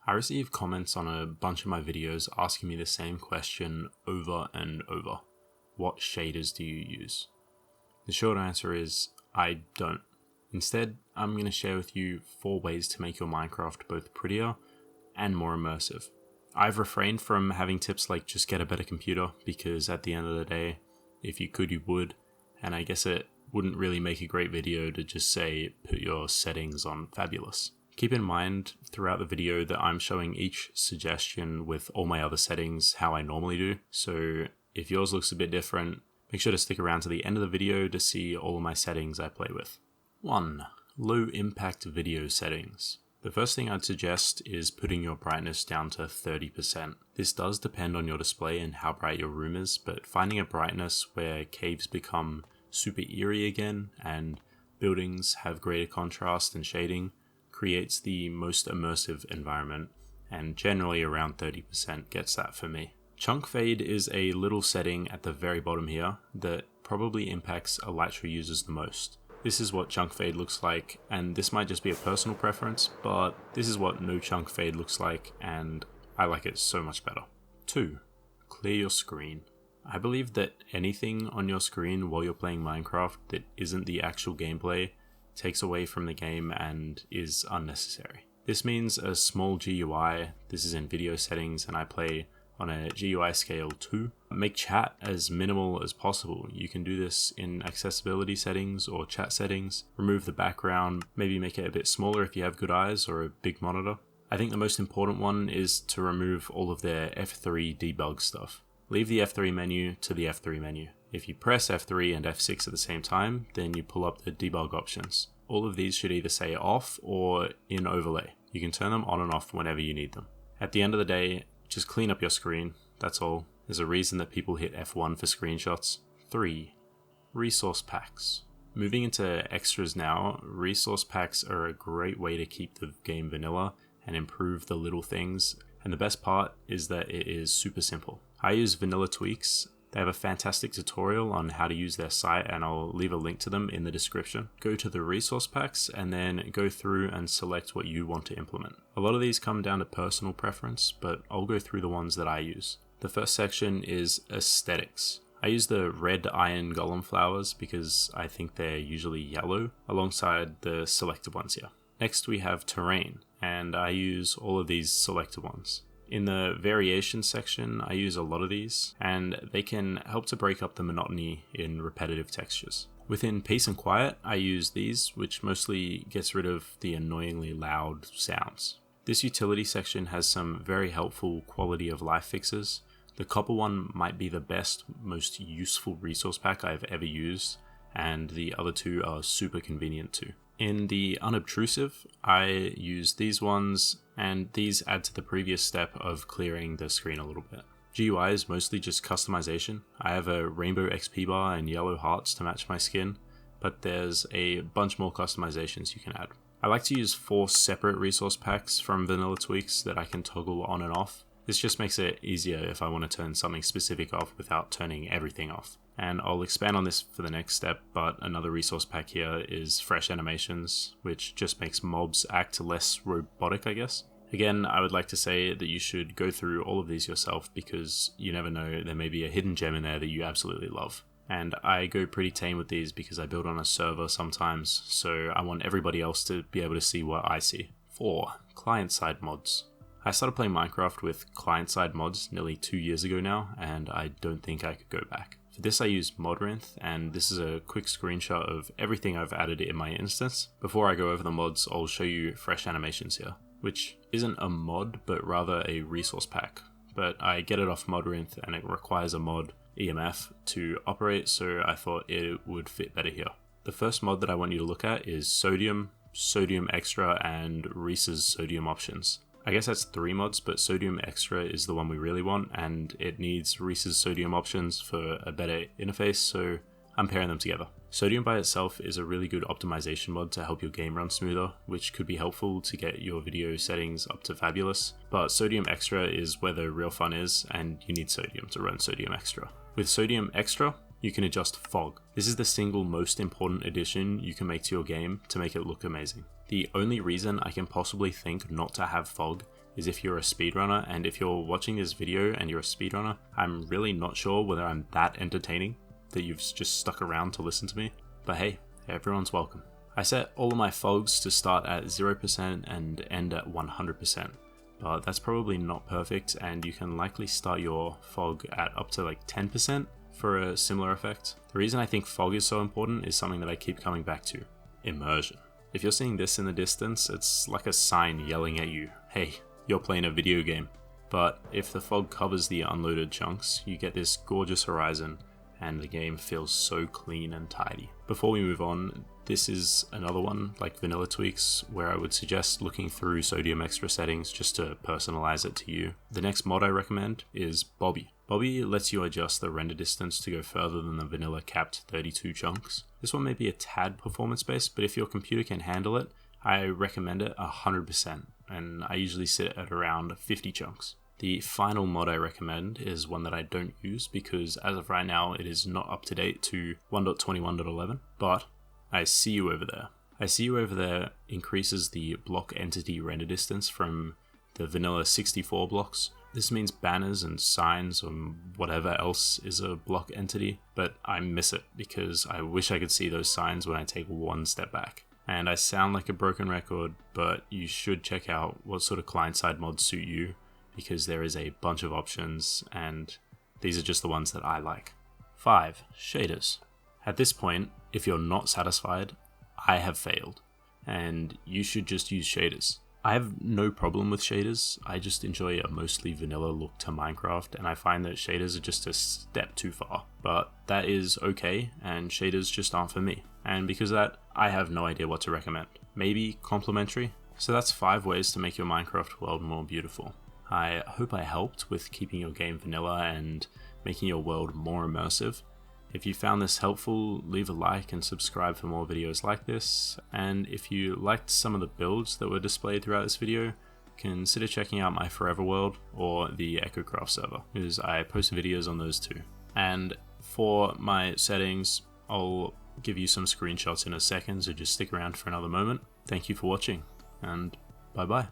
I receive comments on a bunch of my videos asking me the same question over and over. What shaders do you use? The short answer is, I don't. Instead, I'm going to share with you 4 ways to make your Minecraft both prettier and more immersive. I've refrained from having tips like just get a better computer, because at the end of the day, if you could, you would, and I guess it wouldn't really make a great video to just say put your settings on fabulous. Keep in mind throughout the video that I'm showing each suggestion with all my other settings how I normally do, so if yours looks a bit different, make sure to stick around to the end of the video to see all of my settings I play with. 1. Low impact video settings. The first thing I'd suggest is putting your brightness down to 30%. This does depend on your display and how bright your room is, but finding a brightness where caves become super eerie again and buildings have greater contrast and shading creates the most immersive environment, and generally around 30% gets that for me. Chunk fade is a little setting at the very bottom here that probably impacts Elytra users the most. This is what chunk fade looks like, and this might just be a personal preference, but this is what no chunk fade looks like, and I like it so much better. 2. Clear your screen. I believe that anything on your screen while you're playing Minecraft that isn't the actual gameplay takes away from the game and is unnecessary. This means a small GUI. This is in video settings and I play on a GUI scale 2. Make chat as minimal as possible. You can do this in accessibility settings or chat settings. Remove the background, maybe make it a bit smaller if you have good eyes or a big monitor. I think the most important one is to remove all of their F3 debug stuff. Leave the F3 menu to the F3 menu. If you press F3 and F6 at the same time, then you pull up the debug options. All of these should either say off or in overlay. You can turn them on and off whenever you need them. At the end of the day, just clean up your screen, that's all. There's a reason that people hit F1 for screenshots. 3. Resource packs. Moving into extras now, resource packs are a great way to keep the game vanilla and improve the little things, and the best part is that it is super simple. I use VanillaTweaks. They have a fantastic tutorial on how to use their site, and I'll leave a link to them in the description. Go to the resource packs and then go through and select what you want to implement. A lot of these come down to personal preference, but I'll go through the ones that I use. The first section is aesthetics. I use the red iron golem flowers because I think they're usually yellow alongside the selected ones here. Next we have terrain, and I use all of these selected ones. In the variation section, I use a lot of these, and they can help to break up the monotony in repetitive textures. Within peace and quiet, I use these, which mostly gets rid of the annoyingly loud sounds. This utility section has some very helpful quality of life fixes. The copper one might be the best, most useful resource pack I've ever used, and the other two are super convenient too. In the unobtrusive, I use these ones, and these add to the previous step of clearing the screen a little bit. GUI is mostly just customization. I have a rainbow XP bar and yellow hearts to match my skin, but there's a bunch more customizations you can add. I like to use 4 separate resource packs from VanillaTweaks that I can toggle on and off. This just makes it easier if I want to turn something specific off without turning everything off. And I'll expand on this for the next step, but another resource pack here is fresh animations, which just makes mobs act less robotic, I guess. Again, I would like to say that you should go through all of these yourself because you never know, there may be a hidden gem in there that you absolutely love. And I go pretty tame with these because I build on a server sometimes, so I want everybody else to be able to see what I see. 4. Client-side mods. I started playing Minecraft with client-side mods nearly 2 years ago now, and I don't think I could go back. For this I use Modrinth, and this is a quick screenshot of everything I've added in my instance. Before I go over the mods, I'll show you fresh animations here, which isn't a mod, but rather a resource pack. But I get it off Modrinth, and it requires a mod, EMF, to operate, so I thought it would fit better here. The first mod that I want you to look at is Sodium, Sodium Extra, and Reese's Sodium options. I guess that's 3 mods, but Sodium Extra is the one we really want, and it needs Reese's Sodium options for a better interface, so I'm pairing them together. Sodium by itself is a really good optimization mod to help your game run smoother, which could be helpful to get your video settings up to fabulous, but Sodium Extra is where the real fun is, and you need Sodium to run Sodium Extra. With Sodium Extra, you can adjust fog. This is the single most important addition you can make to your game to make it look amazing. The only reason I can possibly think not to have fog is if you're a speedrunner, and if you're watching this video and you're a speedrunner, I'm really not sure whether I'm that entertaining that you've just stuck around to listen to me. But hey, everyone's welcome. I set all of my fogs to start at 0% and end at 100%, but that's probably not perfect, and you can likely start your fog at up to like 10% for a similar effect. The reason I think fog is so important is something that I keep coming back to: immersion. If you're seeing this in the distance, it's like a sign yelling at you, hey, you're playing a video game. But if the fog covers the unloaded chunks, you get this gorgeous horizon, and the game feels so clean and tidy. Before we move on, this is another one like VanillaTweaks where I would suggest looking through Sodium Extra settings just to personalize it to you. The next mod I recommend is Bobby. Bobby lets you adjust the render distance to go further than the vanilla capped 32 chunks. This one may be a tad performance based, but if your computer can handle it, I recommend it 100%, and I usually sit at around 50 chunks. The final mod I recommend is one that I don't use because as of right now it is not up to date to 1.21.11, but I See You Over There. I See You Over There increases the block entity render distance from the vanilla 64 blocks. This means banners and signs and whatever else is a block entity, but I miss it because I wish I could see those signs when I take one step back. And I sound like a broken record, but you should check out what sort of client-side mods suit you, because there is a bunch of options and these are just the ones that I like. 5. Shaders. At this point, if you're not satisfied, I have failed, and you should just use shaders. I have no problem with shaders, I just enjoy a mostly vanilla look to Minecraft, and I find that shaders are just a step too far. But that is okay, and shaders just aren't for me. And because of that, I have no idea what to recommend. Maybe complementary? So that's 5 ways to make your Minecraft world more beautiful. I hope I helped with keeping your game vanilla and making your world more immersive. If you found this helpful, leave a like and subscribe for more videos like this. And if you liked some of the builds that were displayed throughout this video, consider checking out my Forever World or the EchoCraft server, because I post videos on those too. And for my settings, I'll give you some screenshots in a second, so just stick around for another moment. Thank you for watching, and bye bye.